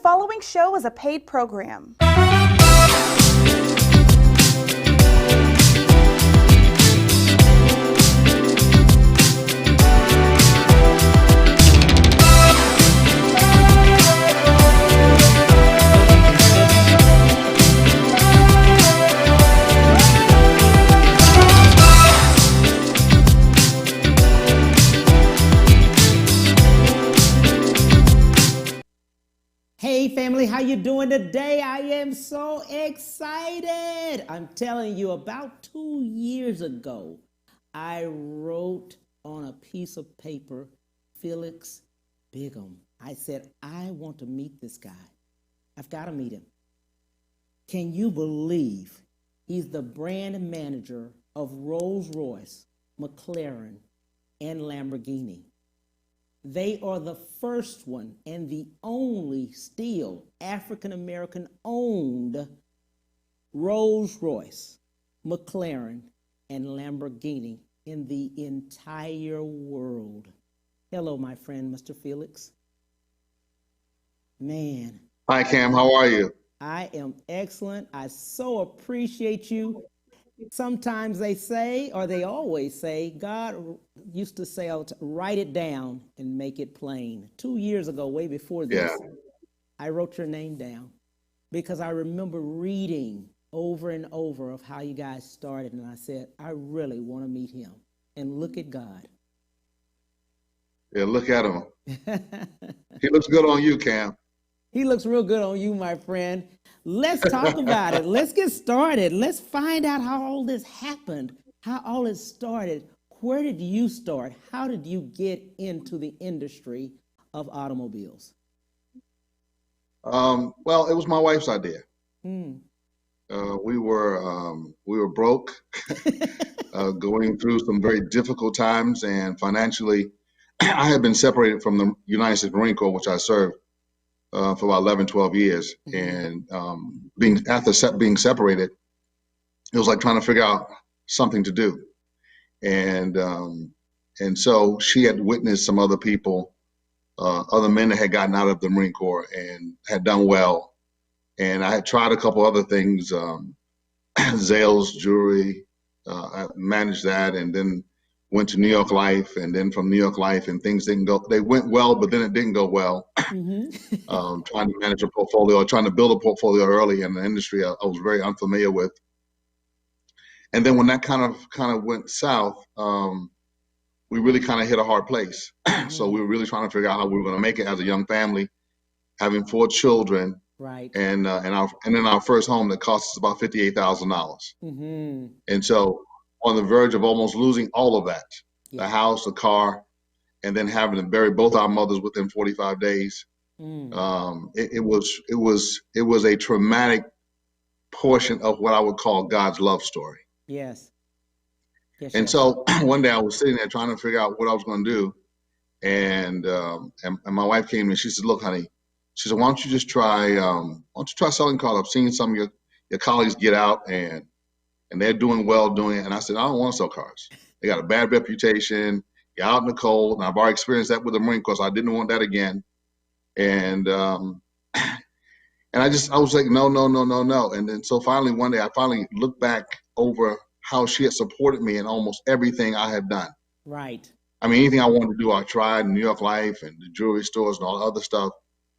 following show is a paid program. Hey family, how you doing today? I am so excited. I'm telling you, about 2 years ago, I wrote on a piece of paper, Felix Bighem. I said, I want to meet this guy. I've got to meet him. Can you believe he's the brand manager of Rolls-Royce, McLaren, and Lamborghini? They are the first one and the only still African-American owned Rolls-Royce, McLaren, and Lamborghini in the entire world. Hello, my friend, Mr. Felix. Man. Hi, Cam. How are you? I am excellent. I so appreciate you. Sometimes they say, or they always say, God used to say, write it down and make it plain. 2 years ago, way before this, I wrote your name down because I remember reading over and over of how you guys started. And I said, I really want to meet him. And look at God. Yeah, look at him. He looks good on you, Cam. He looks real good on you, my friend. Let's talk about it. Let's get started. Let's find out how all this happened, how all it started. Where did you start? How did you get into the industry of automobiles? Well, it was my wife's idea. We were broke, going through some very difficult times, and financially, I had been separated from the United States Marine Corps, which I served for about 11, 12 years. And being separated, it was like trying to figure out something to do. And so she had witnessed some other people, other men that had gotten out of the Marine Corps and had done well. And I had tried a couple other things, Zales jewelry, I managed that, and then went to New York Life, and then from New York Life, and things didn't go, they went well, but then it didn't go well. Trying to manage a portfolio, trying to build a portfolio early in the industry I was very unfamiliar with. And then when that kind of went south, we really kind of hit a hard place. So we were really trying to figure out how we were going to make it as a young family, having 4 children, right? And in our first home that cost us about $58,000. And so on the verge of almost losing all of that, the house, the car, and then having to bury both our mothers within 45 days. It was a traumatic portion of what I would call God's love story. Yes. And so one day I was sitting there trying to figure out what I was going to do. And my wife came and she said, look, honey, she said, why don't you try selling cars? I've seen some of your colleagues get out and they're doing well doing it. And I said, I don't want to sell cars. They got a bad reputation. You're out in the cold. And I've already experienced that with the Marine Corps. So I didn't want that again. And I was like, no. And then so finally one day I finally looked back over how she had supported me in almost everything I had done. Right. I mean, anything I wanted to do, I tried. New York Life and the jewelry stores and all the other stuff.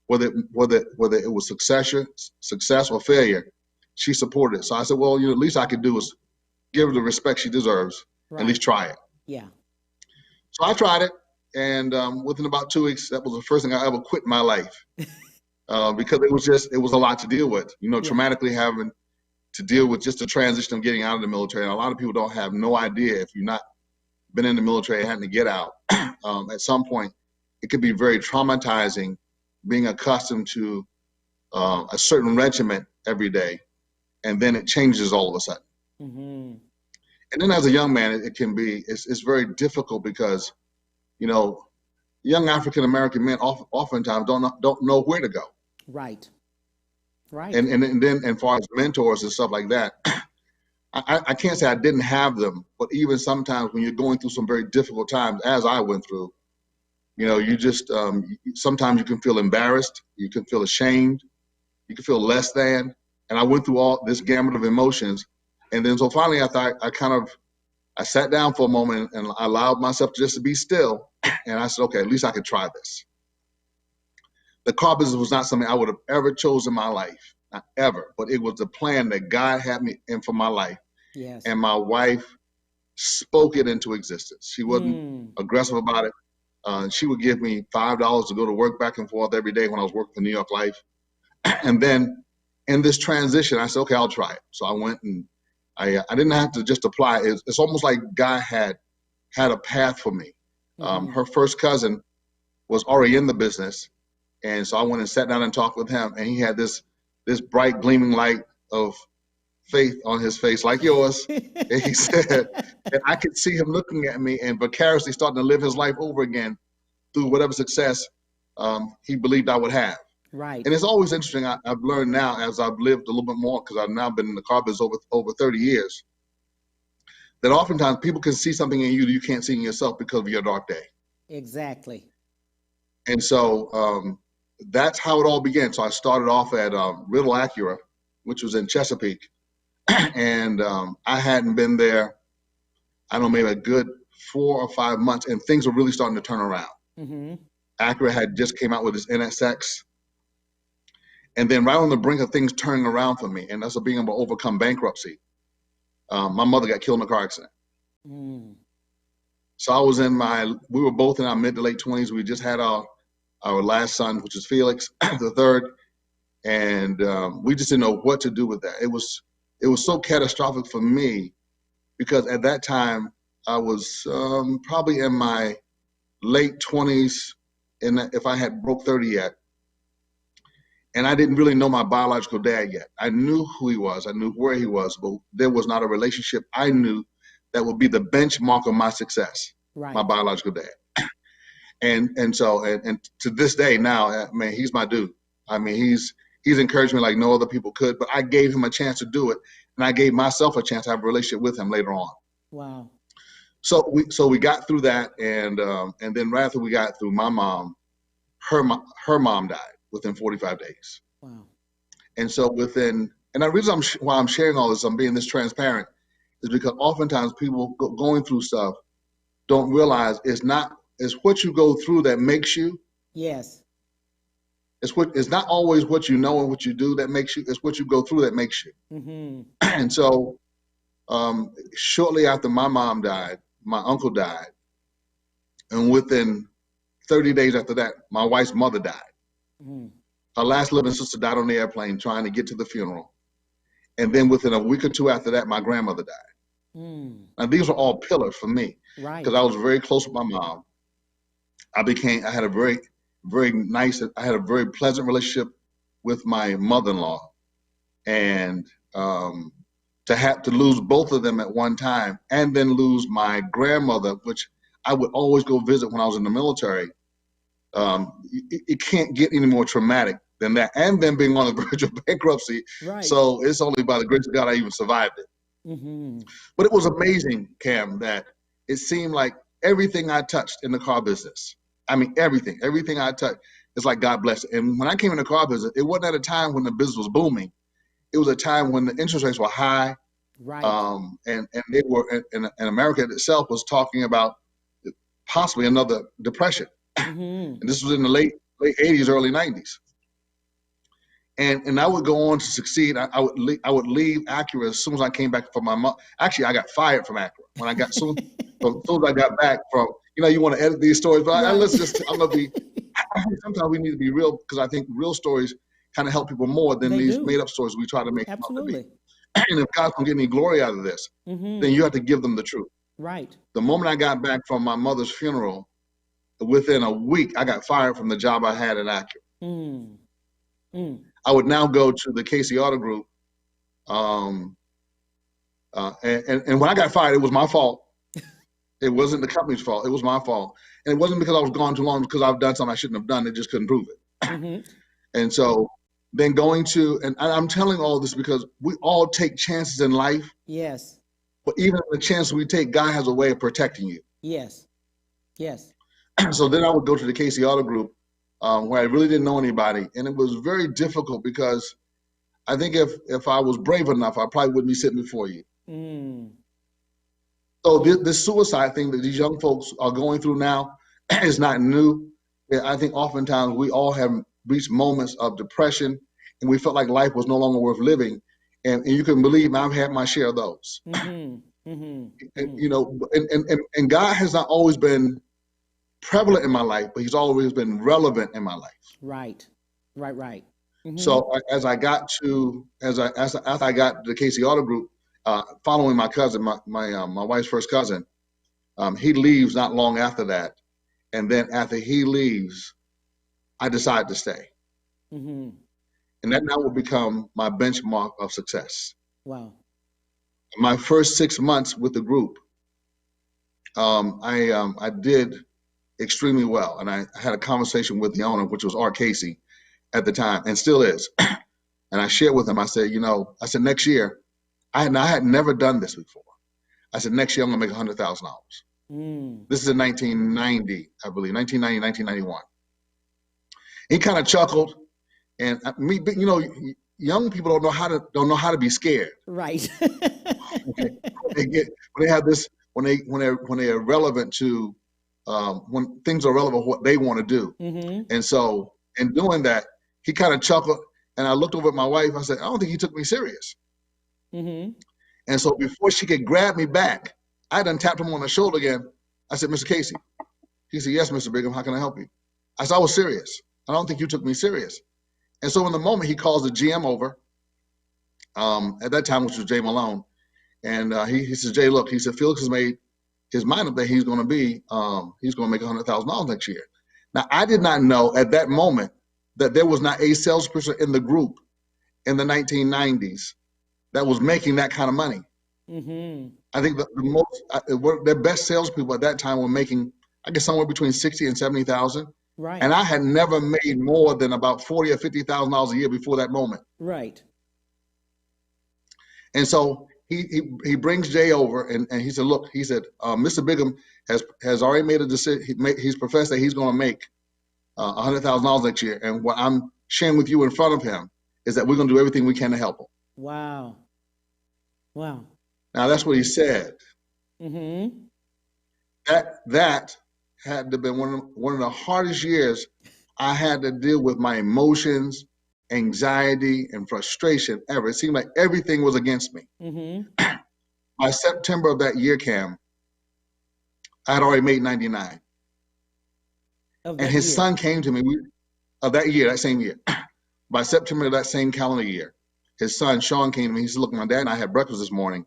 Whether it was success or failure, she supported it. So I said, well, the least I could do is give her the respect she deserves, at least try it. Yeah. So I tried it, and within about 2 weeks, that was the first thing I ever quit in my life, because it was a lot to deal with. Traumatically having to deal with just the transition of getting out of the military. And a lot of people don't have no idea, if you've not been in the military and having to get out, at some point, it could be very traumatizing being accustomed to a certain regiment every day, and then it changes all of a sudden. And then as a young man, it's very difficult because, young African-American men oftentimes don't know where to go. Right. And then as far as mentors and stuff like that, I can't say I didn't have them, but even sometimes when you're going through some very difficult times, as I went through, You just sometimes you can feel embarrassed, you can feel ashamed, you can feel less than. And I went through all this gamut of emotions, and then so finally I sat down for a moment and I allowed myself just to be still, and I said, okay, at least I could try this. The car business was not something I would have ever chosen in my life, not ever, but it was the plan that God had me in for my life. Yes. And my wife spoke it into existence. She wasn't aggressive about it. She would give me $5 to go to work back and forth every day when I was working for New York Life. And then in this transition, I said, okay, I'll try it. So I went and I didn't have to just apply. It's almost like God had a path for me. Her first cousin was already in the business. And so I went and sat down and talked with him, and he had this bright gleaming light of faith on his face like yours. And he said, and I could see him looking at me and vicariously starting to live his life over again through whatever success he believed I would have. Right. And it's always interesting. I've learned now as I've lived a little bit more, because I've now been in the car business over 30 years, that oftentimes people can see something in you that you can't see in yourself because of your dark day. Exactly. And so that's how it all began. So I started off at Riddle Acura, which was in Chesapeake. And I hadn't been there, I don't know, maybe a good 4 or 5 months, and things were really starting to turn around. Acura had just came out with its NSX. And then right on the brink of things turning around for me, and that's being able to overcome bankruptcy, my mother got killed in a car accident. So I was we were both in our mid to late 20s. We just had our last son, which is Felix, the third. And we just didn't know what to do with that. It was so catastrophic for me, because at that time I was probably in my late 20s, and if I had broke 30 yet. And I didn't really know my biological dad yet. I knew who he was, I knew where he was, but there was not a relationship I knew that would be the benchmark of my success, right. My biological dad. And so to this day now, man, he's my dude. I mean, he's encouraged me like no other people could, but I gave him a chance to do it, and I gave myself a chance to have a relationship with him later on. Wow. So we got through that, and then right after we got through, my mom, her mom died within 45 days. Wow. And so and the reason why I'm sharing all this, I'm being this transparent, is because oftentimes people going through stuff don't realize it's what you go through that makes you. Yes. It's not always what you know and what you do that makes you. It's what you go through that makes you. And so shortly after my mom died, my uncle died. And within 30 days after that, my wife's mother died. Her last living sister died on the airplane trying to get to the funeral. And then within a week or two after that, my grandmother died. Now, these were all pillars for me, right? Because I was very close with my mom. I had a very, very nice, I had a very pleasant relationship with my mother-in-law. And to lose both of them at one time, and then lose my grandmother, which I would always go visit when I was in the military, it can't get any more traumatic than that. And then being on the verge of bankruptcy. Right. So it's only by the grace of God I even survived it. But it was amazing, Cam, that it seemed like everything I touched in the car business, I mean, everything I touched, it's like God blessed it. And when I came in the car business, it wasn't at a time when the business was booming. It was a time when the interest rates were high. Right. And they were, and America itself was talking about possibly another depression. And this was in the late 80s, early 90s. And I would go on to succeed. I would leave Acura as soon as I came back from my mom. Actually, I got fired from Acura when I got soon as I got back from. You want to edit these stories, but right. I'm gonna be. Sometimes we need to be real, because I think real stories kind of help people more than these made up stories we try to make. Absolutely. And if God's gonna get any glory out of this, then you have to give them the truth. Right. The moment I got back from my mother's funeral, within a week, I got fired from the job I had at Acura. I would now go to the Casey Auto Group, and when I got fired, it was my fault. It wasn't the company's fault. It was my fault, and it wasn't because I was gone too long. Because I've done something I shouldn't have done. They just couldn't prove it. And so then and I'm telling all this because we all take chances in life. Yes. But even the chance we take, God has a way of protecting you. Yes. Yes. So then I would go to the Casey Auto Group, where I really didn't know anybody, and it was very difficult because I think if I was brave enough, I probably wouldn't be sitting before you. Mm. So this suicide thing that these young folks are going through now is not new. I think oftentimes we all have reached moments of depression, and we felt like life was no longer worth living. And you can believe me, I've had my share of those. Mm-hmm. Mm-hmm. And, you know, and God has not always been prevalent in my life, but He's always been relevant in my life. Right. Mm-hmm. So as I got to as I got to the Casey Auto Group, following my cousin, my wife's first cousin, he leaves not long after that, and then after he leaves, I decide to stay, Mm-hmm. and that now will become my benchmark of success. Wow. My first 6 months with the group, I did extremely well, and I had a conversation with the owner, which was Art Casey at the time, and still is. And I shared with him. I said, next year, I had never done this before. I said, next year I'm gonna make $100,000. This is in 1990, I believe, 1990, 1991. He kind of chuckled, and me, young people don't know how to be scared. Right. Okay. When they are relevant to when things are relevant what they want to do. Mm-hmm. And so in doing that, he kind of chuckled, and I looked over at my wife. I said, I don't think he took me serious. Mm-hmm. And so before she could grab me back, I done tapped him on the shoulder again. I said, Mr. Casey. He said, yes, Mr. Bighem, how can I help you? I said, I was serious. I don't think you took me serious. And so in the moment, he calls the GM over, at that time, which was Jay Malone. And he says, Jay, look, he said, Felix has made his mind up that he's going to make $100,000 next year. Now, I did not know at that moment that there was not a salesperson in the group in the 1990s that was making that kind of money. Mm-hmm. I think their best salespeople at that time were making, I guess, somewhere between 60 and 70,000. Right. And I had never made more than about $40,000 or $50,000 a year before that moment. Right. And so he brings Jay over, and he said, look, he said, Mr. Bighem has already made a decision. He's professed that he's going to make $100,000 next year. And what I'm sharing with you in front of him is that we're going to do everything we can to help him. Wow. Wow. Now, that's what he said. Mm-hmm. That had to have been one of the hardest years I had to deal with my emotions, anxiety, and frustration ever. It seemed like everything was against me. Mm-hmm. By September of that year, Cam, I had already made 99. And his son came to me that same year. By September of that same calendar year, his son, Sean, came to me. He said, look, my dad and I had breakfast this morning.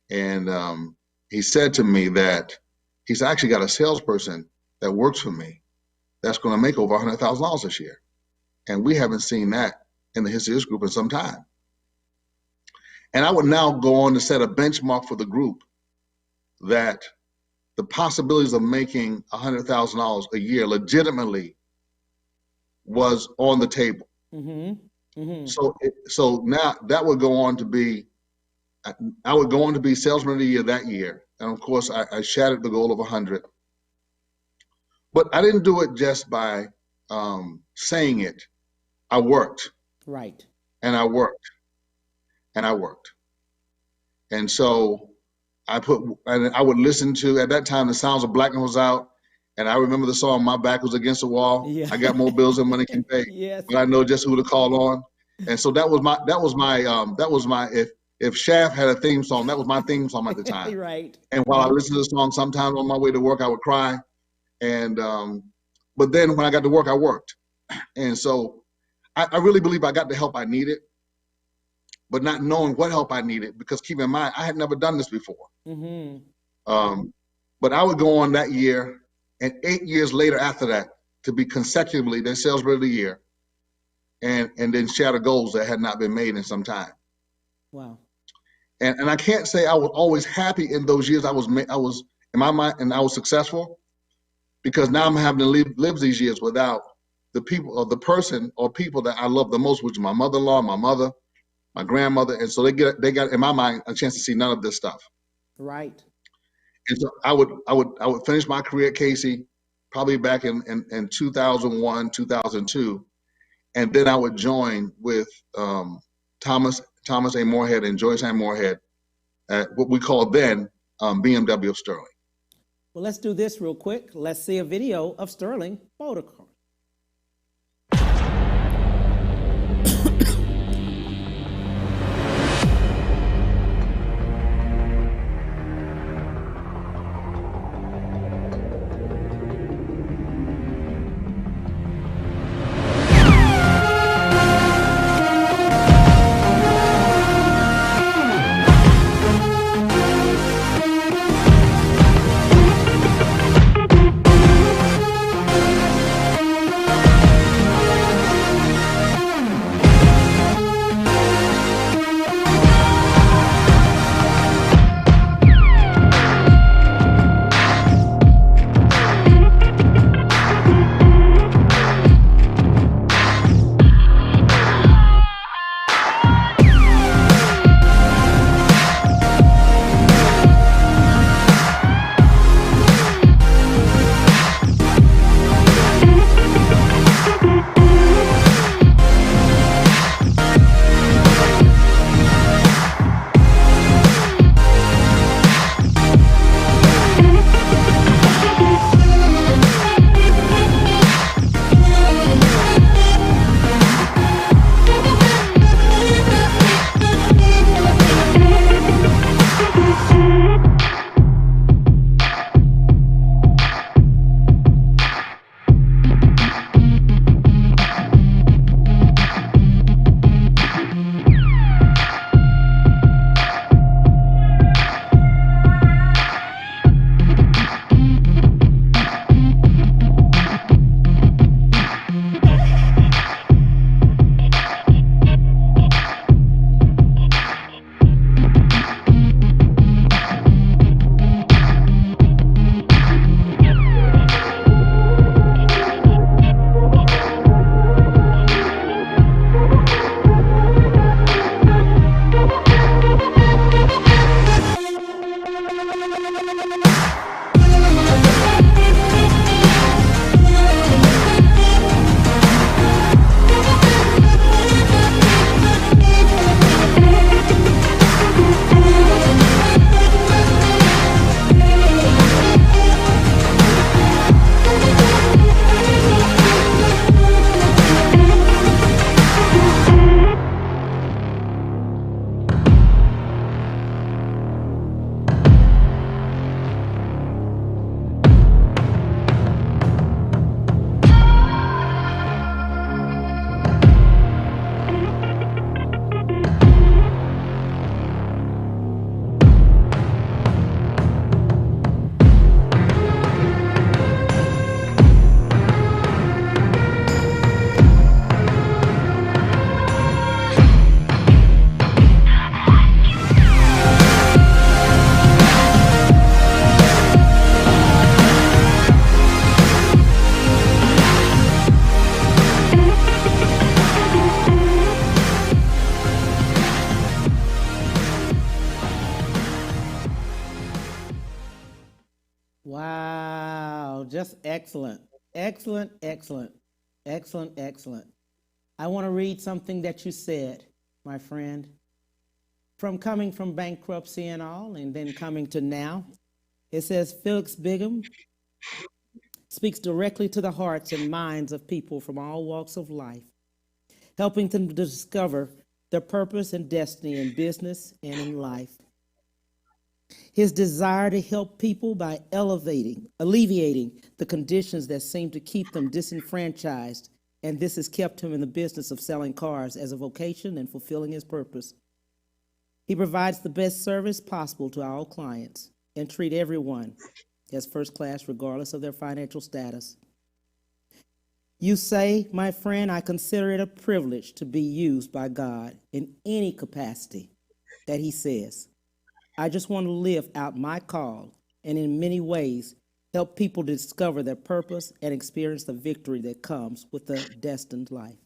And he said to me that he's actually got a salesperson that works for me that's going to make over $100,000 this year. And we haven't seen that in the history of this group in some time. And I would now go on to set a benchmark for the group that the possibilities of making $100,000 a year legitimately was on the table. Mm-hmm. Mm-hmm. So now that would go on to be, I would go on to be salesman of the year that year. And of course, I shattered the goal of 100. But I didn't do it just by saying it. I worked. Right. And I worked. And I worked. And so I would listen to, at that time, The Sounds of Blackness was out. And I remember the song, My Back Was Against the Wall. Yeah. I got more bills than money can pay. Yes. But I know just who to call on. And so that was my, if Shaft had a theme song, that was my theme song at the time. Right. And while I listened to the song, sometimes on my way to work, I would cry. And, but then when I got to work, I worked. And so I really believe I got the help I needed, but not knowing what help I needed, because keep in mind, I had never done this before. Mm-hmm. But I would go on that year, and 8 years later after that, to be consecutively their salesman of the year, and then shatter goals that had not been made in some time. Wow. And I can't say I was always happy in those years. I was in my mind, and I was successful, because now I'm having to live these years without the people, or the person or people that I love the most, which is my mother-in-law, my mother, my grandmother. And so they got in my mind a chance to see none of this stuff. Right. And so I would finish my career at Casey, probably back in 2001, 2002. And then I would join with Thomas A. Moorhead and Joyce A. Moorhead at what we called then BMW of Sterling. Well, let's do this real quick. Let's see a video of Sterling Motor Car. Wow, just excellent. Excellent, excellent, excellent, excellent. I want to read something that you said, my friend. From coming from bankruptcy and all, and then coming to now, it says Felix Bighem speaks directly to the hearts and minds of people from all walks of life, helping them to discover their purpose and destiny in business and in life. His desire to help people by alleviating the conditions that seem to keep them disenfranchised, and this has kept him in the business of selling cars as a vocation and fulfilling his purpose. He provides the best service possible to all clients and treat everyone as first class regardless of their financial status. You say, my friend, I consider it a privilege to be used by God in any capacity that he says. I just want to live out my call and in many ways help people discover their purpose and experience the victory that comes with the destined life.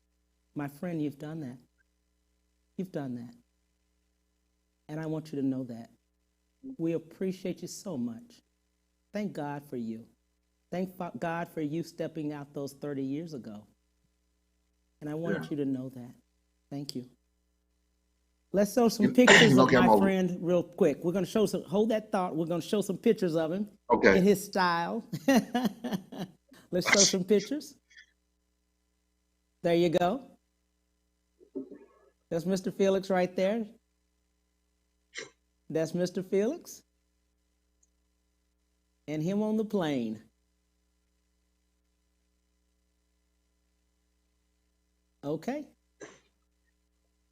My friend, you've done that. You've done that. And I want you to know that. We appreciate you so much. Thank God for you. God for you stepping out those 30 years ago. And I wanted you to know that. Thank you. Let's show some pictures of my friend real quick. We're going to show some, hold that thought. We're going to show some pictures of him in his style. Let's show some pictures. There you go. That's Mr. Felix right there. That's Mr. Felix. And him on the plane. Okay.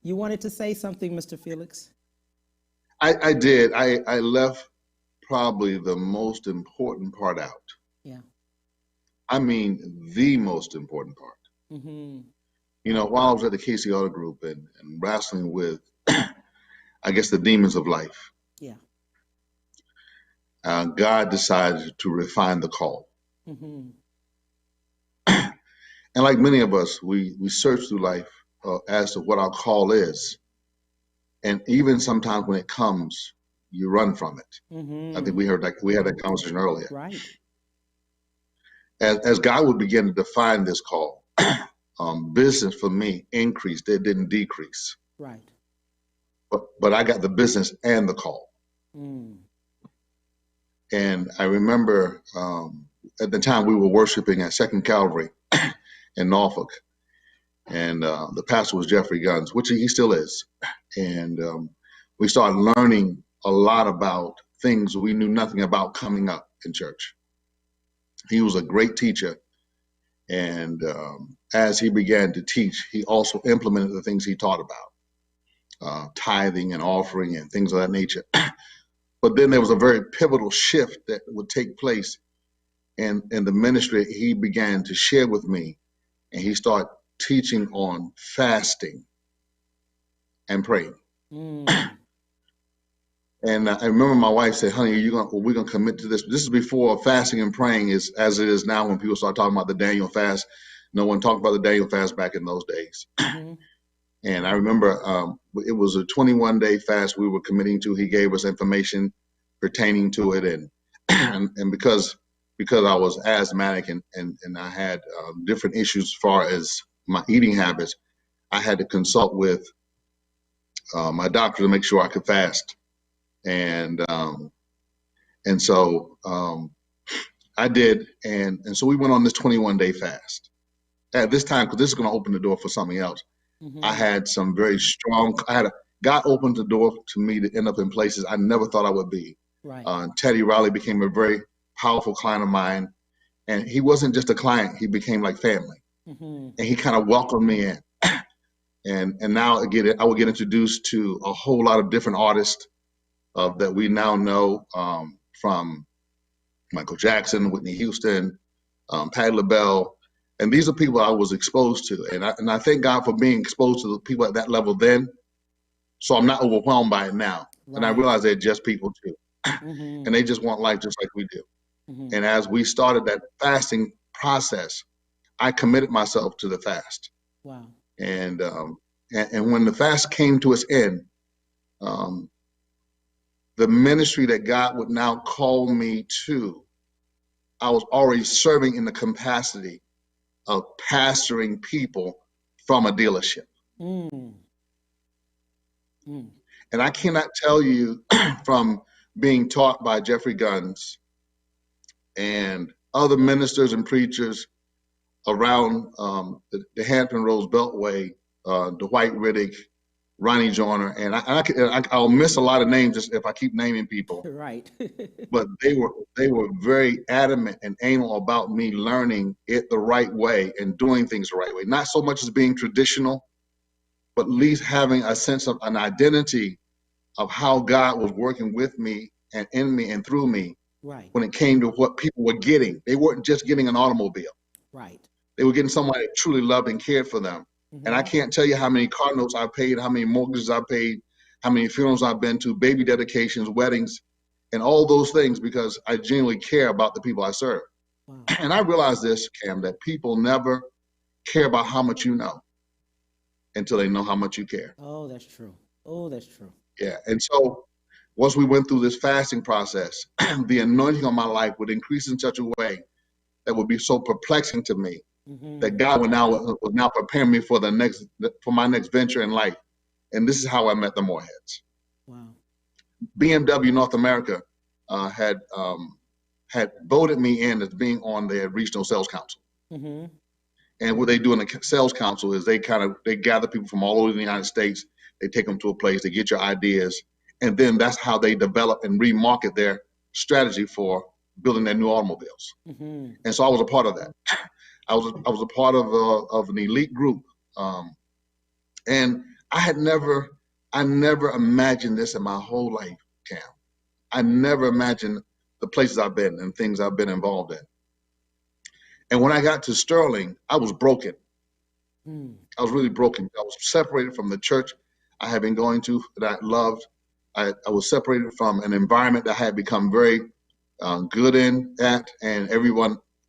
You wanted to say something, Mr. Felix? I did. I left probably the most important part out. Yeah. I mean, the most important part. Mm-hmm. You know, while I was at the Casey Auto Group and wrestling with, I guess, the demons of life. Yeah. God decided to refine the call. Mm-hmm. And like many of us, we search through life as to what our call is. And even sometimes when it comes, you run from it. Mm-hmm. I think we had that conversation earlier. Right. As God would begin to define this call, business for me increased. It didn't decrease. Right. But I got the business and the call. Mm. And I remember at the time we were worshiping at Second Calvary in Norfolk. And the pastor was Jeffrey Guns, which he still is. And we started learning a lot about things we knew nothing about coming up in church. He was a great teacher. And as he began to teach, he also implemented the things he taught about, tithing and offering and things of that nature. But then there was a very pivotal shift that would take place in the ministry. He began to share with me, and he started teaching on fasting and praying. Mm. And I remember my wife said, honey, we're going to commit to this. This is before fasting and praying is as it is now when people start talking about the Daniel fast. No one talked about the Daniel fast back in those days. Mm-hmm. And I remember it was a 21-day fast we were committing to. He gave us information pertaining to it. And because I was asthmatic and I had different issues as far as my eating habits, I had to consult with my doctor to make sure I could fast. And so I did. And so we went on this 21-day fast. At this time, because this is going to open the door for something else, mm-hmm. I had some very strong, God opened the door to me to end up in places I never thought I would be. Right. Teddy Riley became a very powerful client of mine. And he wasn't just a client, he became like family. Mm-hmm. And he kind of welcomed me in. And now I would get introduced to a whole lot of different artists that we now know, from Michael Jackson, Whitney Houston, Patti LaBelle. And these are people I was exposed to. And I thank God for being exposed to the people at that level then. So I'm not overwhelmed by it now. Right. And I realize they're just people too. Mm-hmm. And they just want life just like we do. Mm-hmm. And as we started that fasting process, I committed myself to the fast. Wow. And when the fast came to its end, the ministry that God would now call me to, I was already serving in the capacity of pastoring people from a dealership. Mm. Mm. And I cannot tell you from being taught by Jeffrey Guns and other ministers and preachers around the Hampton Roads Beltway, Dwight Riddick, Ronnie Joyner, and I'll miss a lot of names just if I keep naming people. Right. But they were very adamant and anal about me learning it the right way and doing things the right way. Not so much as being traditional, but at least having a sense of an identity of how God was working with me and in me and through me. Right. When it came to what people were getting. They weren't just getting an automobile. Right. They were getting somebody that truly loved and cared for them. Mm-hmm. And I can't tell you how many car notes I paid, how many mortgages I paid, how many funerals I've been to, baby dedications, weddings, and all those things because I genuinely care about the people I serve. Wow. And I realize this, Cam, that people never care about how much you know until they know how much you care. Oh, that's true. Oh, that's true. Yeah. And so once we went through this fasting process, the anointing on my life would increase in such a way that would be so perplexing to me that God was now preparing me for my next venture in life. And this is how I met the Moorheads. Wow. BMW North America had voted me in as being on their regional sales council. And what they do in the sales council is they gather people from all over the United States. They take them to a place, they get your ideas, and then that's how they develop and remarket their strategy for building their new automobiles. And so I was a part of that. I was a part of an elite group, and I never imagined this in my whole life, Cam. I never imagined the places I've been and things I've been involved in. And when I got to Sterling, I was broken. I was really broken. I was separated from the church I had been going to that I loved. I was separated from an environment that I had become very good at, and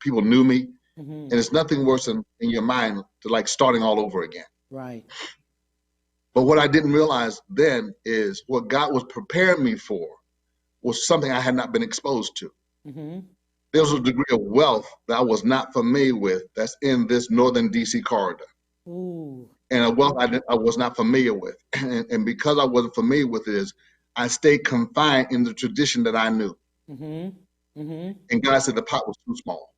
people knew me. And it's nothing worse than in your mind to like starting all over again. Right. But what I didn't realize then is what God was preparing me for was something I had not been exposed to. There was a degree of wealth that I was not familiar with that's in this northern DC corridor. And a wealth I was not familiar with. And because I wasn't familiar with it, I stayed confined in the tradition that I knew. And God said the pot was too small.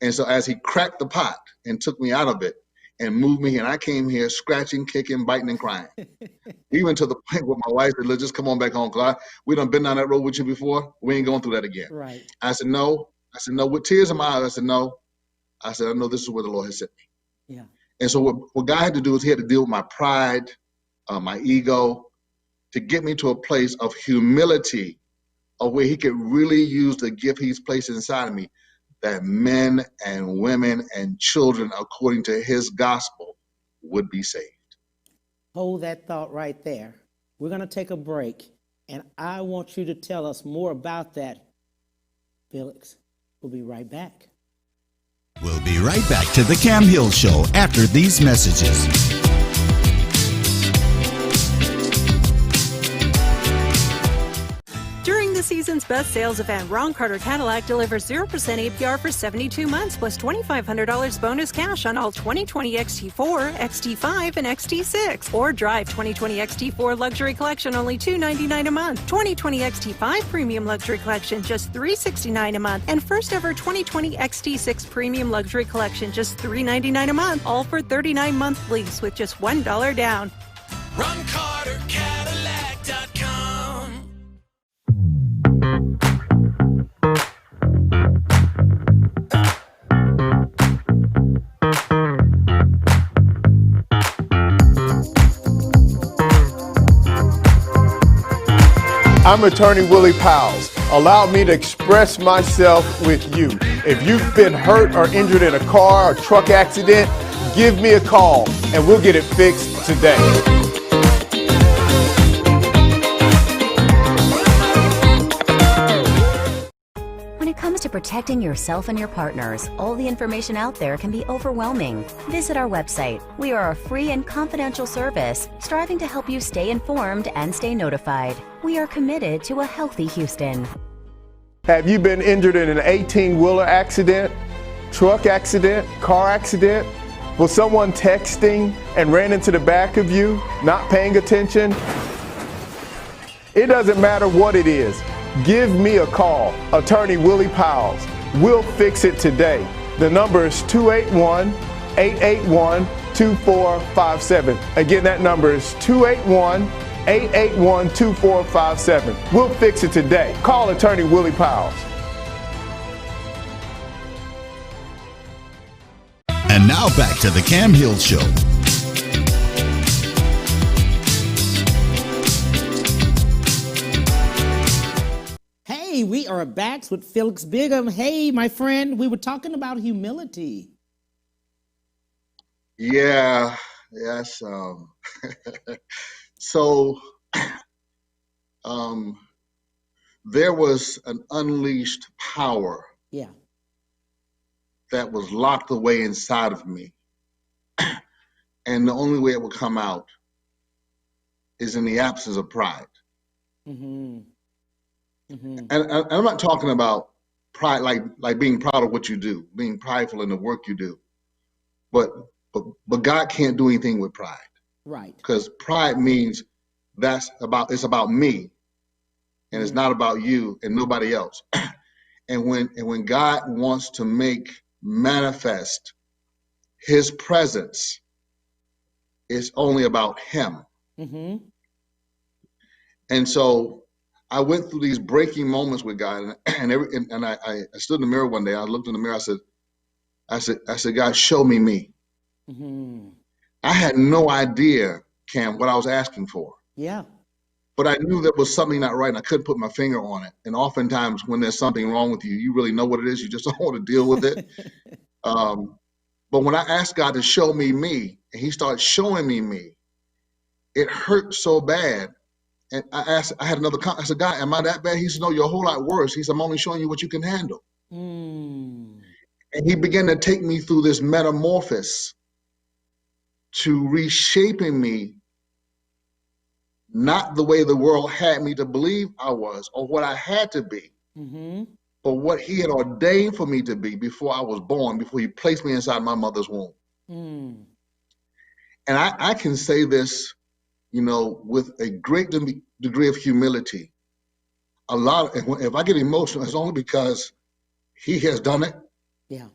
And so as he cracked the pot and took me out of it and moved me, and I came here scratching, kicking, biting, and crying. Even to the point where my wife said, let's just come on back home. Because we done been down that road with you before. We ain't going through that again. Right. I said, no. I said, no. With tears in my eyes, I said, no. I said, I know this is where the Lord has sent me. Yeah. And so what God had to do is he had to deal with my pride, my ego, to get me to a place of humility, of where he could really use the gift he's placed inside of me, that men and women and children, according to his gospel, would be saved. Hold that thought right there. We're going to take a break, and I want you to tell us more about that, Felix. We'll be right back. We'll be right back to the Cam Hill Show after these messages. During the season's best sales event, Ron Carter Cadillac delivers 0% APR for 72 months plus $2,500 bonus cash on all 2020 XT4, XT5, and XT6. Or drive 2020 XT4 Luxury Collection only $299 a month. 2020 XT5 Premium Luxury Collection just $369 a month. And first ever 2020 XT6 Premium Luxury Collection just $399 a month. All for 39-month lease with just $1 down. RonCarterCadillac.com. I'm attorney Willie Powles. Allow me to express myself with you. If you've been hurt or injured in a car or truck accident, give me a call and we'll get it fixed today. When it comes to protecting yourself and your partners, all the information out there can be overwhelming. Visit our website. We are a free and confidential service striving to help you stay informed and stay notified. We are committed to a healthy Houston. Have you been injured in an 18-wheeler accident, truck accident, car accident? Was someone texting and ran into the back of you, not paying attention? It doesn't matter what it is. Give me a call, attorney Willie Powles. We'll fix it today. The number is 281-881-2457. Again, that number is 281-881-2457. We'll fix it today. Call attorney Willie Powles. And now back to the Cam Hill Show. Hey, we are back with Felix Bighem. Hey, my friend, we were talking about humility. Yeah, yes. So there was an unleashed power that was locked away inside of me. And the only way it will come out is in the absence of pride. And I'm not talking about pride, like being proud of what you do, being prideful in the work you do. But God can't do anything with pride. Right. Because pride means it's about me, and it's not about you and nobody else. And when God wants to make manifest his presence, it's only about him. Mm-hmm. And so I went through these breaking moments with God, and I stood in the mirror one day. I looked in the mirror. I said, God, show me me. Mm-hmm. I had no idea, Cam, what I was asking for. Yeah. But I knew there was something not right, and I couldn't put my finger on it. And oftentimes when there's something wrong with you, you really know what it is. You just don't want to deal with it. But when I asked God to show me me, and he started showing me me, it hurt so bad. And I said, God, am I that bad? He said, no, you're a whole lot worse. He said, I'm only showing you what you can handle. Mm. And he began to take me through this metamorphosis to reshaping me, not the way the world had me to believe I was or what I had to be, Mm-hmm. but what he had ordained for me to be before I was born, before he placed me inside my mother's womb. Mm. And I can say this, with a great degree of humility. If I get emotional, it's only because he has done it. Yeah.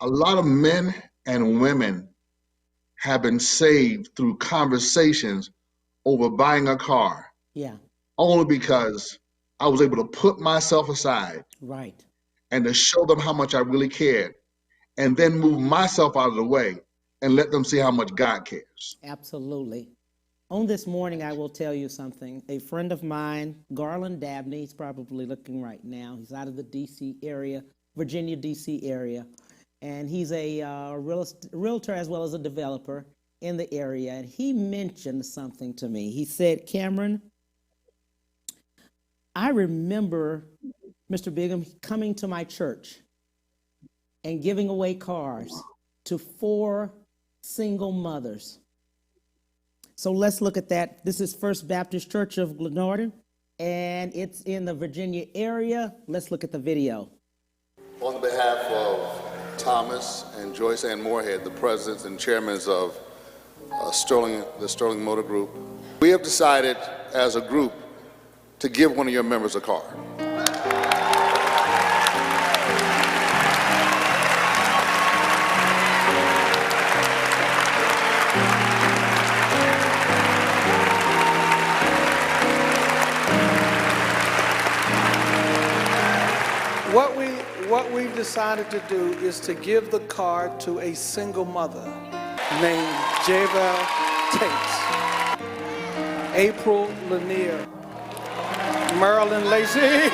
A lot of men and women have been saved through conversations over buying a car. Yeah. Only because I was able to put myself aside. Right. And to show them how much I really cared, and then move myself out of the way and let them see how much God cares. Absolutely. On this morning, I will tell you something. A friend of mine, Garland Dabney, he's probably looking right now. He's out of the D.C. area, Virginia, D.C. area. And he's a realtor as well as a developer in the area. And he mentioned something to me. He said, Cameron, I remember Mr. Bighem coming to my church and giving away cars to 4 single mothers. So let's look at that. This is First Baptist Church of Glenarden, and it's in the Virginia area. Let's look at the video. On behalf of Thomas and Joyce Ann Moorhead, the presidents and chairmen of the Sterling Motor Group, we have decided as a group to give one of your members a car. What we've decided to do is to give the car to a single mother named Javel Tate, April Lanier, Marilyn Lacey.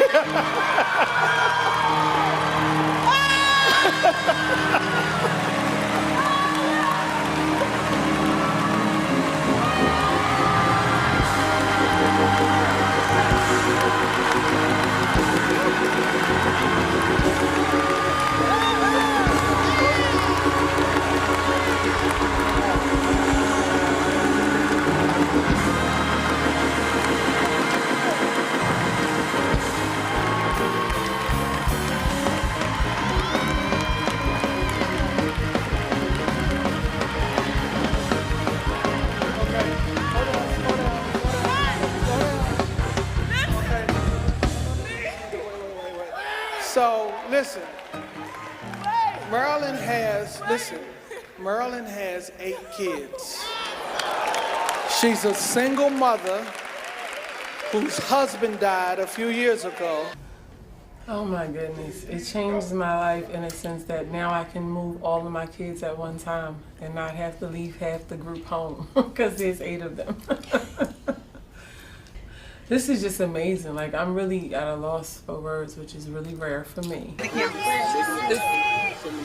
So, listen, Marilyn has 8 kids. She's a single mother whose husband died a few years ago. Oh my goodness, it changed my life in a sense that now I can move all of my kids at one time and not have to leave half the group home because there's 8 of them. This is just amazing. Like, I'm really at a loss for words, which is really rare for me. It's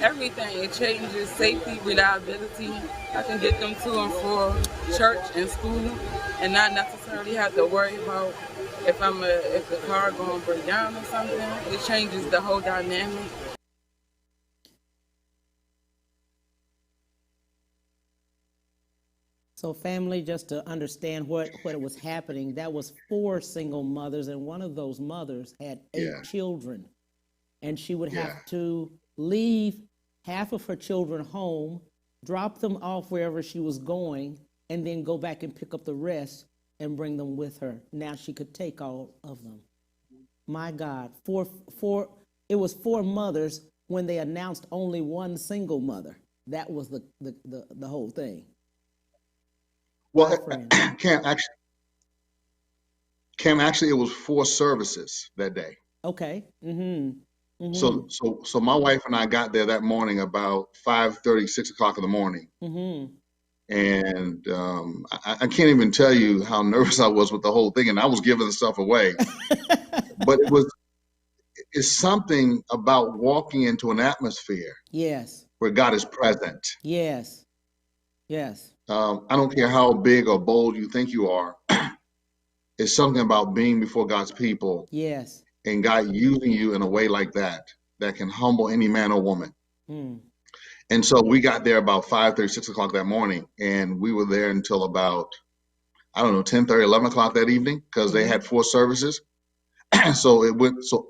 everything. It changes safety, reliability. I can get them to and for church and school and not necessarily have to worry about if the car going to break down or something. It changes the whole dynamic. So family, just to understand what was happening, that was 4 single mothers, and one of those mothers had 8 children. and she would Yeah. have to leave half of her children home, drop them off wherever she was going, and then go back and pick up the rest and bring them with her. Now she could take all of them. My God, it was 4 mothers when they announced only one single mother. That was the whole thing. Well, Cam, actually, it was 4 services that day. Okay. Mm-hmm. Mm-hmm. So my wife and I got there that morning about 5:30, 6 o'clock in the morning. Mm-hmm. And I can't even tell you how nervous I was with the whole thing, and I was giving the stuff away. But it's something about walking into an atmosphere. Yes. Where God is present. Yes. Yes. I don't care how big or bold you think you are. It's something about being before God's people. Yes. And God using you in a way like that can humble any man or woman. Mm. And so we got there about 5:30, 6 o'clock that morning, and we were there until about, 10:30, 11 o'clock that evening, because they had 4 services. So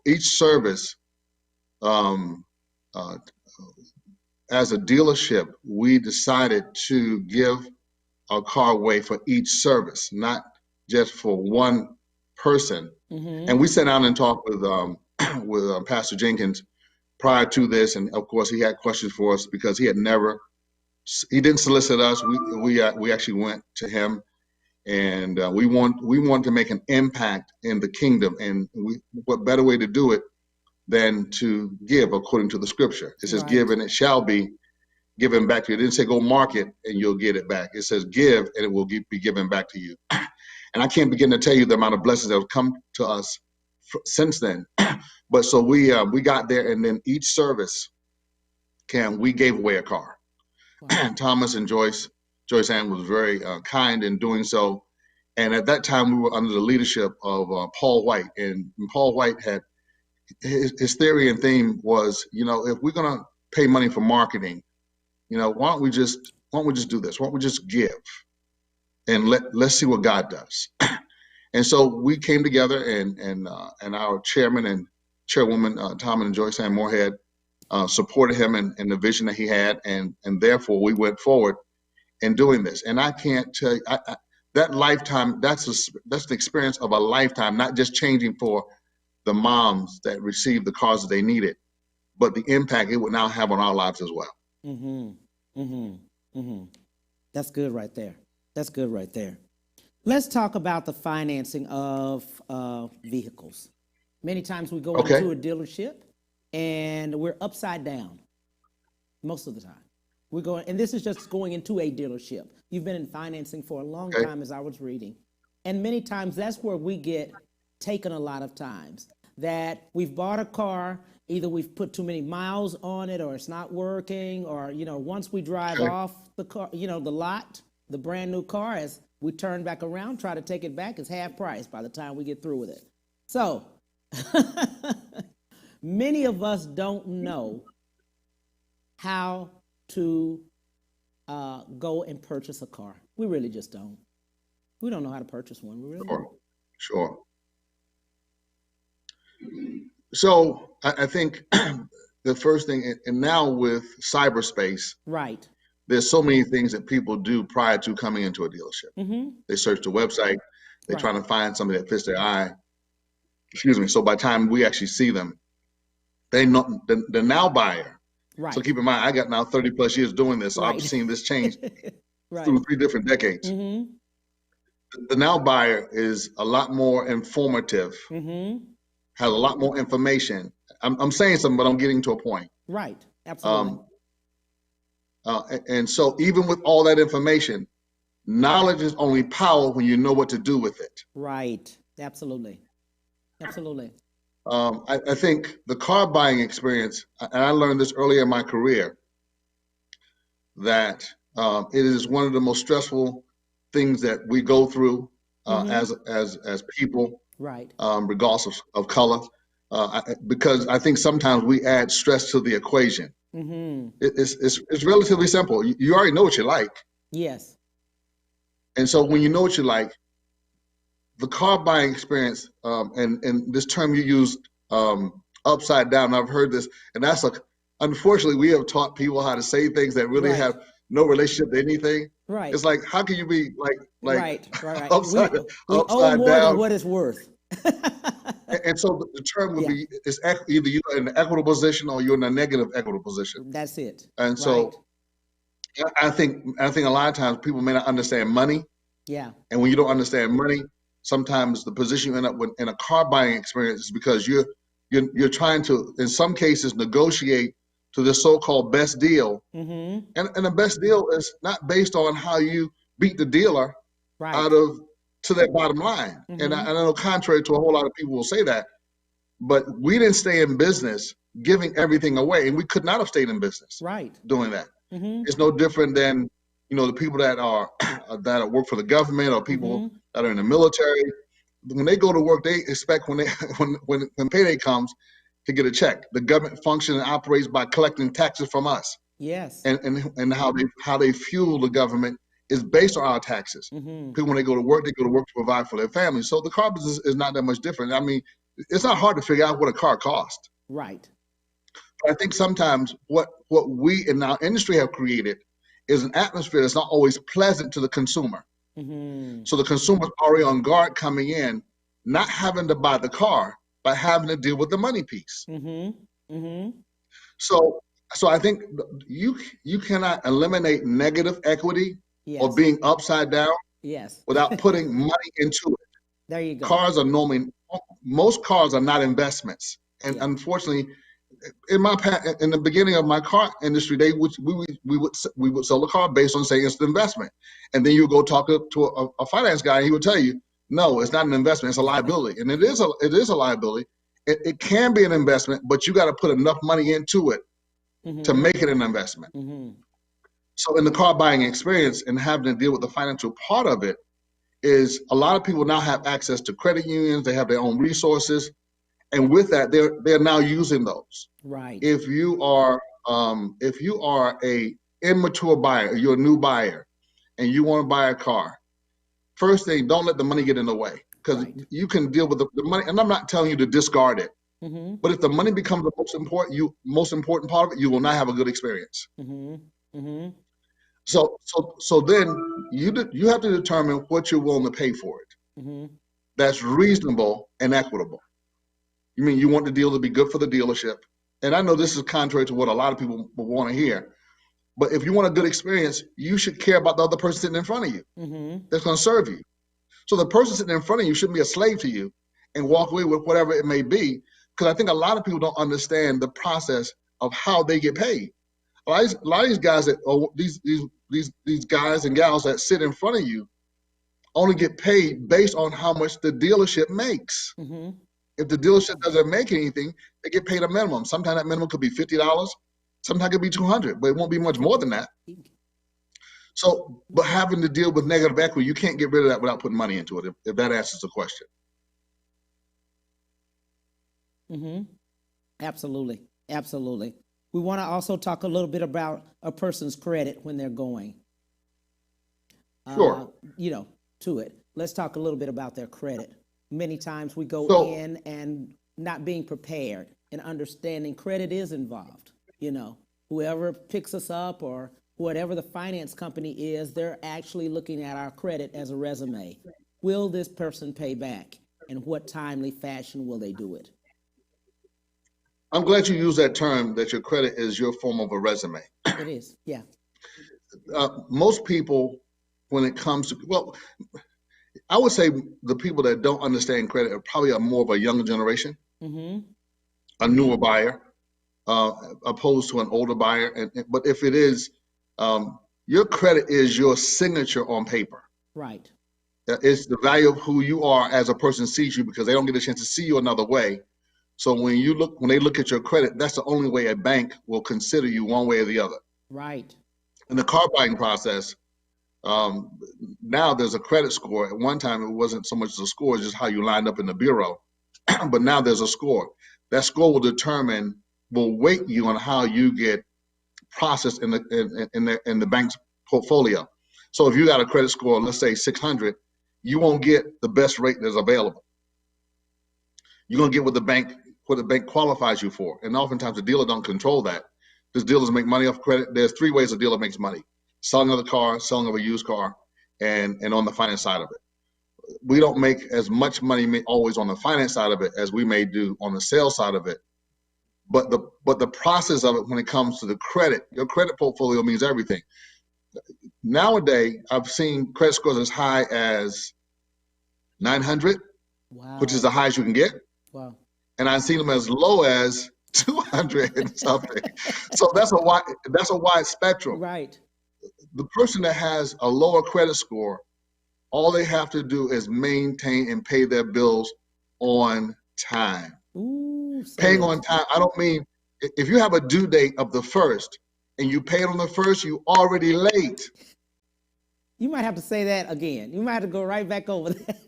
each service, as a dealership, we decided to give a car away for each service, not just for one person. Mm-hmm. And we sat down and talked with Pastor Jenkins prior to this, and of course he had questions for us because he didn't solicit us. We actually went to him, and we want to make an impact in the kingdom, and what better way to do it than to give according to the scripture. It says, give and it shall be given back to you. It didn't say go market and you'll get it back. It says give and it will be given back to you. And I can't begin to tell you the amount of blessings that have come to us since then. But so we got there, and then each service, we gave away a car. Wow. Thomas and Joyce Ann was very kind in doing so. And at that time, we were under the leadership of Paul White. And Paul White had his theory and theme was, if we're going to pay money for marketing, why don't we just do this? Why don't we just give and let's see what God does? And so we came together, and our chairman and chairwoman, Tom and Joyce Ann Moorhead, supported him in the vision that he had, and therefore we went forward in doing this. And I can't tell you that lifetime. That's the experience of a lifetime, not just changing for the moms that received the cars that they needed, but the impact it would now have on our lives as well. Mm-hmm. Mm-hmm. Mm-hmm. That's good right there. That's good right there. Let's talk about the financing of vehicles. Many times we go into a dealership and we're upside down most of the time. We're going, and this is just going into a dealership. You've been in financing for a long time, as I was reading. And many times that's where we get taken a lot of times, that we've bought a car, either we've put too many miles on it or it's not working, or, once we drive off the car, the lot, the brand new car, as we turn back around, try to take it back, it's half price by the time we get through with it. So many of us don't know how to go and purchase a car. We really just don't. We don't know how to purchase one. We really don't. Sure. So I think the first thing, and now with cyberspace, right, there's so many things that people do prior to coming into a dealership. Mm-hmm. They search the website. They're trying to find somebody that fits their eye. Excuse me. So by the time we actually see them, they know the now buyer. Right. So keep in mind, I got now 30 plus years doing this, so I've seen this change through 3 different decades. Mm-hmm. The now buyer is a lot more informative, has a lot more information. I'm saying something, but I'm getting to a point. Right. Absolutely. And so even with all that information, knowledge is only power when you know what to do with it. Right. Absolutely. Absolutely. I think the car buying experience, and I learned this earlier in my career, that it is one of the most stressful things that we go through as people, right? Regardless of color, because I think sometimes we add stress to the equation. Mm-hmm. It's relatively simple. You already know what you like. Yes. And so when you know what you like, the car buying experience, and this term you used upside down. I've heard this, and unfortunately, we have taught people how to say things that really have no relationship to anything. Right. It's like, how can you be right. upside we owe more down than what it's worth. And so the term would be, it's either you're in an equitable position or you're in a negative equitable position. That's it. And so I think a lot of times people may not understand money. Yeah. And when you don't understand money, sometimes the position you end up with in a car buying experience is because you're trying to, in some cases, negotiate to the so-called best deal. And the best deal is not based on how you beat the dealer to that bottom line. And I know contrary to a whole lot of people will say that, but we didn't stay in business giving everything away, and we could not have stayed in business doing that. It's no different than, the people that are that work for the government or people that are in the military. When they go to work, they expect when payday comes to get a check. The government functions and operates by collecting taxes from us. Yes. And how they fuel the government is based on our taxes. People, when they go to work to provide for their families. So the car business is not that much different. I mean, it's not hard to figure out what a car costs. Right. But I think sometimes what we in our industry have created is an atmosphere that's not always pleasant to the consumer. So the consumer's already on guard coming in, not having to buy the car, but having to deal with the money piece. So I think you cannot eliminate negative equity or being upside down without putting money into it. There you go. Most cars are not investments. And unfortunately, in the beginning of my car industry, we would sell a car based on saying it's an investment. And then you go talk to a finance guy and he would tell you, no, it's not an investment, it's a liability. And it is a liability. It can be an investment, but you got to put enough money into it to make it an investment. So in the car buying experience and having to deal with the financial part of it is a lot of people now have access to credit unions. They have their own resources. And with that, they're now using those. Right. If you are a immature buyer, you're a new buyer, and you want to buy a car, first thing, don't let the money get in the way, because you can deal with the money. And I'm not telling you to discard it, but if the money becomes the most important part of it, you will not have a good experience. So then you have to determine what you're willing to pay for it. That's reasonable and equitable. You mean you want the deal to be good for the dealership? And I know this is contrary to what a lot of people will want to hear, but if you want a good experience, you should care about the other person sitting in front of you that's going to serve you. So the person sitting in front of you shouldn't be a slave to you and walk away with whatever it may be, because I think a lot of people don't understand the process of how they get paid. A lot of these guys these guys and gals that sit in front of you only get paid based on how much the dealership makes. If the dealership doesn't make anything, they get paid a minimum. Sometimes that minimum could be $50. Sometimes it could be $200, but it won't be much more than that. So, but having to deal with negative equity, you can't get rid of that without putting money into it, if that answers the question. Absolutely. Absolutely. We want to also talk a little bit about a person's credit when they're going. Sure. To it. Let's talk a little bit about their credit. Many times we go in and not being prepared and understanding credit is involved. Whoever picks us up or whatever the finance company is, they're actually looking at our credit as a resume. Will this person pay back? And what timely fashion will they do it? I'm glad you use that term, that your credit is your form of a resume. It is, yeah. Most people, when it comes to, I would say the people that don't understand credit are probably more of a younger generation, a newer buyer, opposed to an older buyer. But if it is, your credit is your signature on paper. Right. It's the value of who you are as a person sees you, because they don't get a chance to see you another way. So when they look at your credit, that's the only way a bank will consider you, one way or the other. Right. In the car buying process, now there's a credit score. At one time, it wasn't so much as a score, it's just how you lined up in the bureau. But now there's a score. That score will weight you on how you get processed in the bank's portfolio. So if you got a credit score, let's say 600, you won't get the best rate that's available. You're gonna get what the bank what the bank qualifies you for. And oftentimes the dealer don't control that. Because dealers make money off credit. There's three ways a dealer makes money: selling of the car, selling of a used car, and on the finance side of it. We don't make as much money always on the finance side of it as we may do on the sales side of it. But the process of it, when it comes to the credit, your credit portfolio means everything. Nowadays, I've seen credit scores as high as 900, wow, which is the highest you can get. Wow. And I've seen them as low as 200 and something. So that's a wide spectrum. Right. The person that has a lower credit score, all they have to do is maintain and pay their bills on time. Ooh, paying on time, I don't mean if you have a due date of the 1st and you pay it on the 1st, you already late. You might have to say that again. You might have to go right back over that.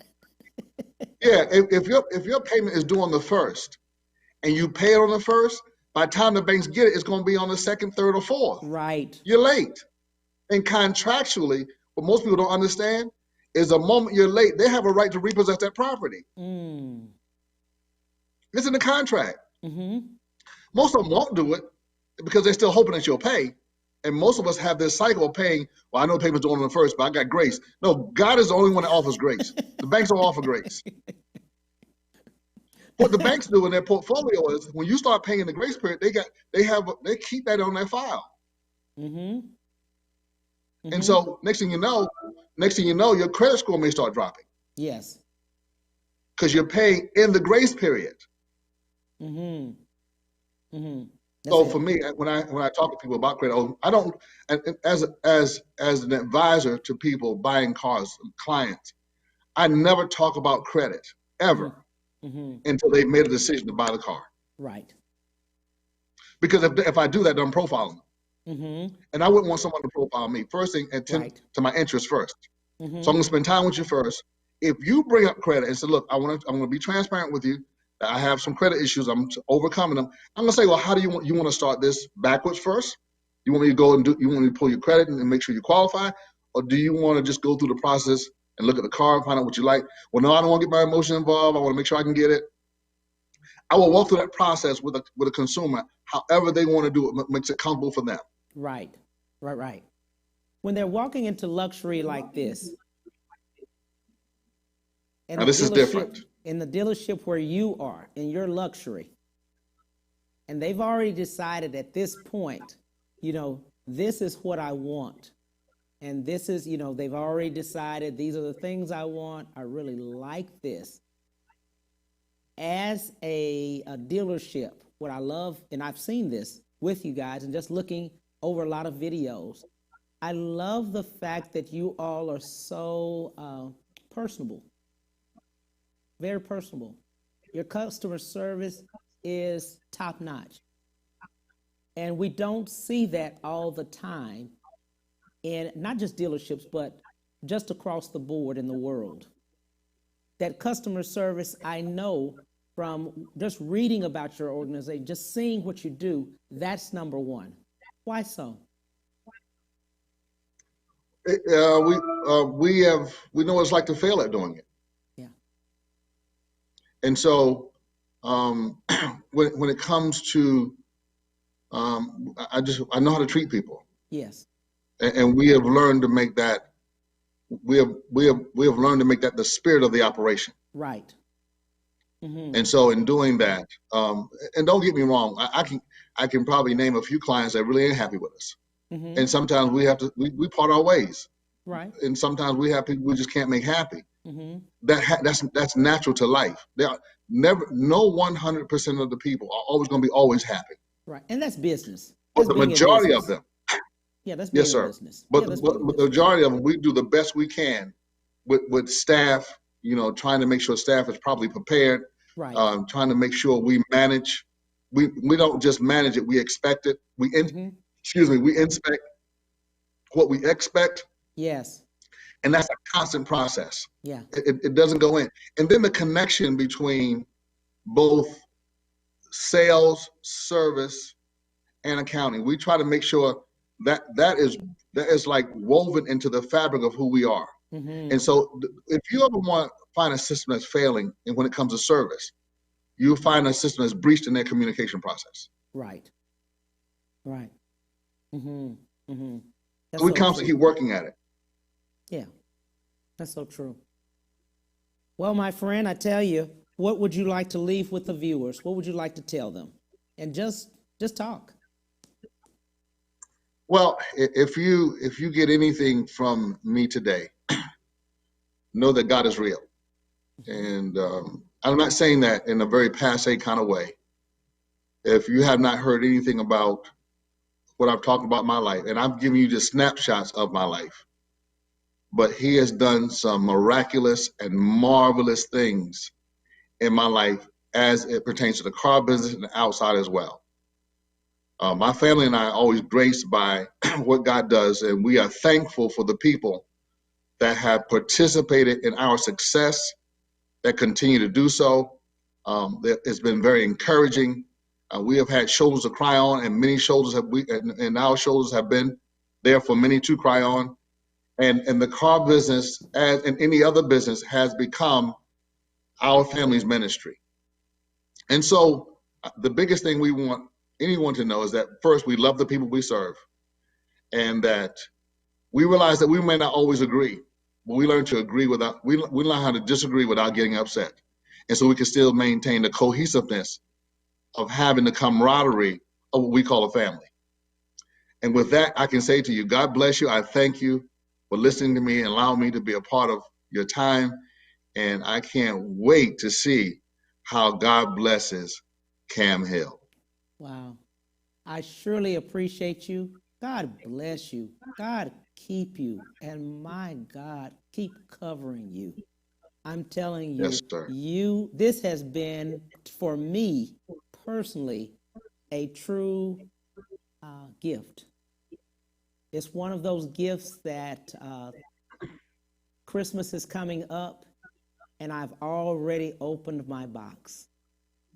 Yeah, if your payment is due on the 1st and you pay it on the 1st, by the time the banks get it, it's going to be on the 2nd, 3rd, or 4th. Right. You're late. And contractually, what most people don't understand is the moment you're late, they have a right to repossess that property. Mm. It's in the contract. Mm-hmm. Most of them won't do it because they're still hoping that you'll pay. And most of us have this cycle of paying. Well, I know payment's due on the 1st, but I got grace. No, God is the only one that offers grace. The banks don't offer grace. What the banks do in their portfolio is when you start paying the grace period, they keep that on their file. Mm-hmm. Mm-hmm. And so next thing you know, your credit score may start dropping. Yes. Because you're paying in the grace period. Mm-hmm. Mm-hmm. So for me, when I talk to people about credit, I don't, as an advisor to people buying cars, clients, I never talk about credit ever until they've made a decision to buy the car. Right. Because if I do that, then I'm profiling them. Mm-hmm. And I wouldn't want someone to profile me. First thing, attend to my interests first. Mm-hmm. So I'm going to spend time with you first. If you bring up credit and say, look, I'm going to be transparent with you. I have some credit issues. I'm overcoming them. I'm going to say, well, how do you want to start this backwards first? You want me to go and you want me to pull your credit and make sure you qualify? Or do you want to just go through the process and look at the car and find out what you like? Well, no, I don't want to get my emotion involved. I want to make sure I can get it. I will walk through that process with a consumer, however they want to do it, makes it comfortable for them. Right. When they're walking into luxury like this, and now this is different. In the dealership where you are, in your luxury, and they've already decided at this point, this is what I want. And this is, they've already decided these are the things I want. I really like this. As a dealership, what I love, and I've seen this with you guys and just looking over a lot of videos, I love the fact that you all are so personable. Very personable. Your customer service is top notch. And we don't see that all the time in not just dealerships, but just across the board in the world. That customer service, I know from just reading about your organization, just seeing what you do, that's number one. Why so? We know what it's like to fail at doing it. Yeah. And so when it comes to, I know how to treat people. Yes. And we have learned to make that. We have learned to make that the spirit of the operation. Right. Mm-hmm. And so in doing that, and don't get me wrong, I can probably name a few clients that really ain't happy with us. Mm-hmm. And sometimes we have to we part our ways. Right. And sometimes we have people we just can't make happy. Mm-hmm. That's natural to life. No 100% of the people are always going to be always happy. Right. And that's business. But the majority of them. Yeah, that's being yes, sir. Business. But the majority of them, we do the best we can with staff, trying to make sure staff is properly prepared. Right. Trying to make sure we manage. We don't just manage it, we expect it. We inspect what we expect. Yes. And that's a constant process. Yeah. It doesn't go in. And then the connection between both sales, service, and accounting. We try to make sure that is like woven into the fabric of who we are. Mm-hmm. And so if you ever want to find a system that's failing and when it comes to service, you'll find a system that's breached in their communication process. Right. Right. Mm-hmm. Mm-hmm. That's So we so constantly true. keep working at it. Yeah, that's so true. Well, my friend, I tell you, what would you like to leave with the viewers? What would you like to tell them? And just talk. Well, if you get anything from me today, know that God is real. And I'm not saying that in a very passe kind of way. If you have not heard anything about what I've talked about in my life, and I'm giving you just snapshots of my life, but he has done some miraculous and marvelous things in my life as it pertains to the car business and outside as well. My family and I are always graced by what God does, and we are thankful for the people that have participated in our success, that continue to do so. It's been very encouraging. We have had shoulders to cry on, and many shoulders and our shoulders have been there for many to cry on. And the car business, as in any other business, has become our family's ministry. And so the biggest thing we want anyone to know is that first, we love the people we serve, and that we realize that we may not always agree, but we learn to agree without, we learn how to disagree without getting upset. And so we can still maintain the cohesiveness of having the camaraderie of what we call a family. And with that, I can say to you, God bless you. I thank you for listening to me and allowing me to be a part of your time. And I can't wait to see how God blesses Cam Hill. Wow. I surely appreciate you. God bless you. God keep you. And my God, keep covering you. I'm telling you, Yes, sir. This has been, for me personally, a true gift. It's one of those gifts that Christmas is coming up, and I've already opened my box.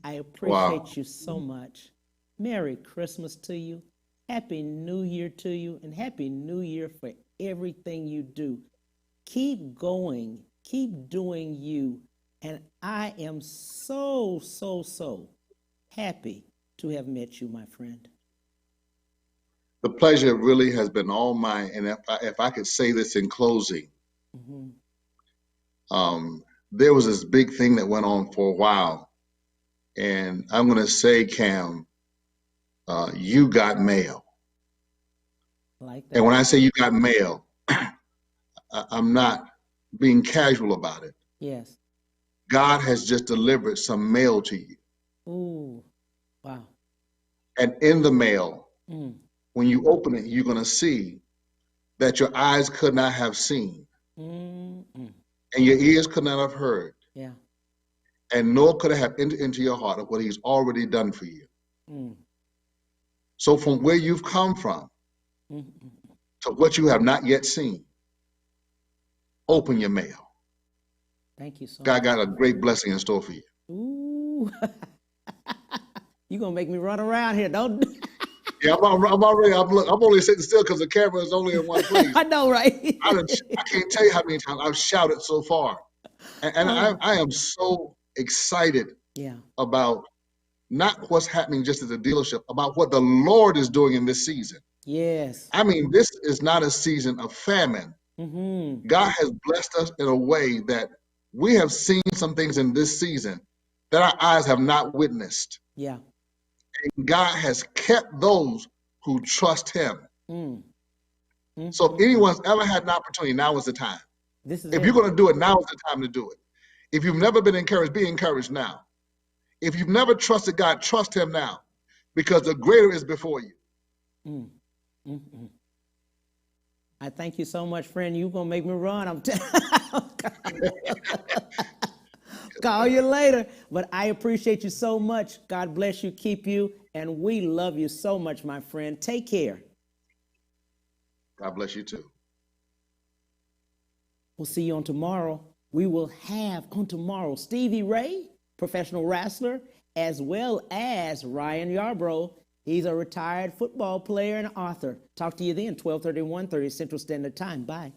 I appreciate you so much. Merry Christmas to you. Happy New Year to you, and Happy New Year for everything you do. Keep going. Keep doing you. And I am so, so, so happy to have met you, my friend. The pleasure really has been all mine. And if I could say this in closing, there was this big thing that went on for a while. And I'm going to say, Cam, you got mail. Like that. And when I say you got mail, I'm not being casual about it. Yes. God has just delivered some mail to you. Ooh, wow. And in the mail, when you open it, you're going to see that your eyes could not have seen, and your ears could not have heard, and nor could it have entered into your heart of what he's already done for you. So from where you've come from to what you have not yet seen, open your mail. Thank you so much. God got a great blessing in store for you. Ooh. You're going to make me run around here, don't Yeah, I'm only sitting still because the camera is only in one place. I know, right? I can't tell you how many times I've shouted so far. And I am so excited about not what's happening just at the dealership, about what the Lord is doing in this season. Yes. I mean, this is not a season of famine. God has blessed us in a way that we have seen some things in this season that our eyes have not witnessed. Yeah. And God has kept those who trust him. So if anyone's ever had an opportunity, now is the time. If you're going to do it, now is the time to do it. If you've never been encouraged, be encouraged now. If you've never trusted God, trust him now, because the greater is before you. I thank you so much, friend. You're going to make me run. I'm call you later. But I appreciate you so much. God bless you, keep you, and we love you so much, my friend. Take care. God bless you too. We'll see you on tomorrow. We will have on tomorrow Stevie Ray, professional wrestler, as well as Ryan Yarbrough. He's a retired football player and author. Talk to you then, 12:31, 30 Central Standard Time. Bye.